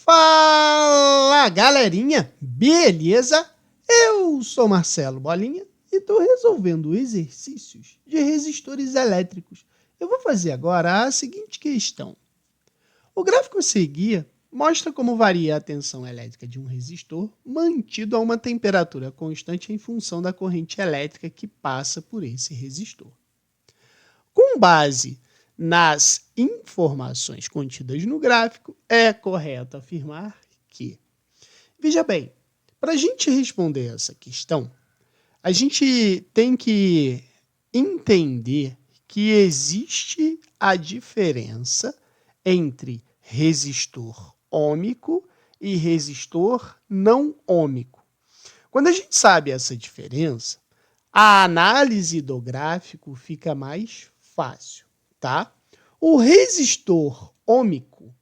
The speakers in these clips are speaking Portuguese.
Fala, galerinha! Beleza? Eu sou Marcelo Bolinha e estou resolvendo exercícios de resistores elétricos. Eu vou fazer agora a seguinte questão. O gráfico a seguir mostra como varia a tensão elétrica de um resistor mantido a uma temperatura constante em função da corrente elétrica que passa por esse resistor. Com base nas informações contidas no gráfico, é correto afirmar que... Veja bem, para a gente responder essa questão, a gente tem que entender que existe a diferença entre resistor ôhmico e resistor não ôhmico. Quando a gente sabe essa diferença, a análise do gráfico fica mais fácil, tá? O resistor ôhmico,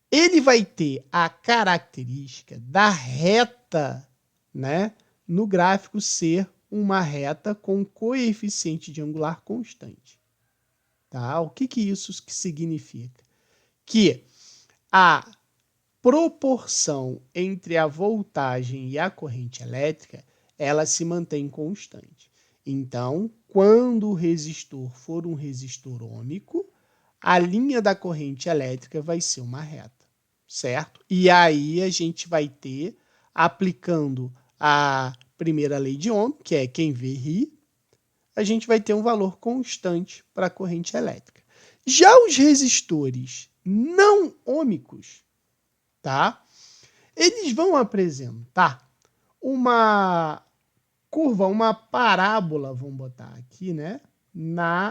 ele vai ter a característica da reta, né, no gráfico ser uma reta com coeficiente de angular constante. Tá? O que isso significa? Que a proporção entre a voltagem e a corrente elétrica, ela se mantém constante. Então, quando o resistor for um resistor ôhmico, a linha da corrente elétrica vai ser uma reta, certo? E aí a gente vai ter, aplicando a primeira lei de Ohm, que é quem vê ri, a gente vai ter um valor constante para a corrente elétrica. Já os resistores não ôhmicos, tá? Eles vão apresentar uma curva, uma parábola, vamos botar aqui, né,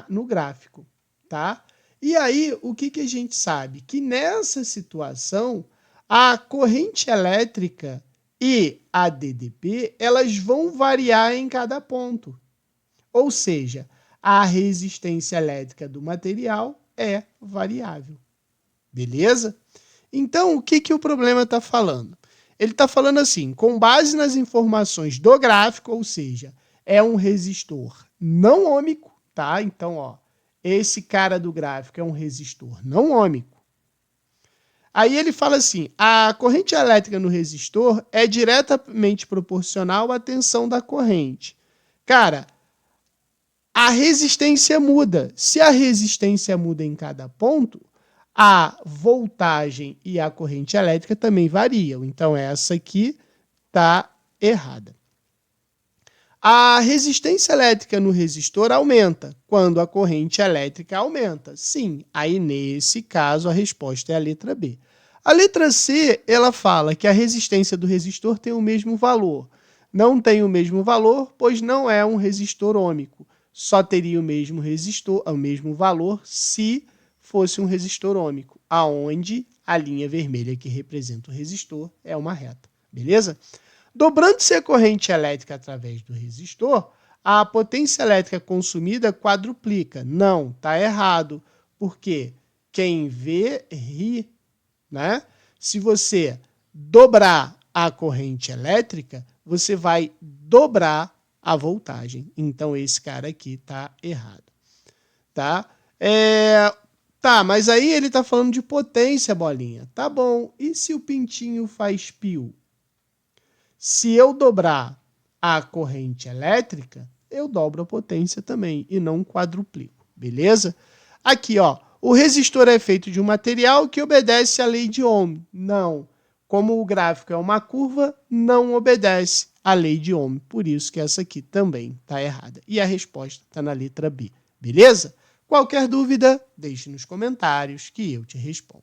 no gráfico, tá? E aí, o que a gente sabe? Que nessa situação, a corrente elétrica e a DDP, elas vão variar em cada ponto. Ou seja, a resistência elétrica do material é variável. Beleza? Então, o que o problema está falando? Ele está falando assim, com base nas informações do gráfico, ou seja, é um resistor não ôhmico, tá? Então, ó, esse cara do gráfico é um resistor não ôhmico. Aí ele fala assim, a corrente elétrica no resistor é diretamente proporcional à tensão da corrente. Cara, a resistência muda. Se a resistência muda em cada ponto, a voltagem e a corrente elétrica também variam. Então, essa aqui está errada. A resistência elétrica no resistor aumenta quando a corrente elétrica aumenta. Sim, aí nesse caso a resposta é a letra B. A letra C, ela fala que a resistência do resistor tem o mesmo valor. Não tem o mesmo valor, pois não é um resistor ôhmico. Só teria o mesmo valor se fosse um resistor ôhmico, aonde a linha vermelha que representa o resistor é uma reta, beleza? Dobrando-se a corrente elétrica através do resistor, a potência elétrica consumida quadruplica. Não, está errado, porque quem vê, ri, né? Se você dobrar a corrente elétrica, você vai dobrar a voltagem. Então, esse cara aqui está errado, tá? Tá, mas aí ele está falando de potência, Bolinha. Tá bom, e se o pintinho faz pio? Se eu dobrar a corrente elétrica, eu dobro a potência também e não quadruplico, beleza? Aqui, ó, o resistor é feito de um material que obedece à lei de Ohm. Não, como o gráfico é uma curva, não obedece à lei de Ohm. Por isso que essa aqui também está errada. E a resposta está na letra B, beleza? Qualquer dúvida, deixe nos comentários que eu te respondo.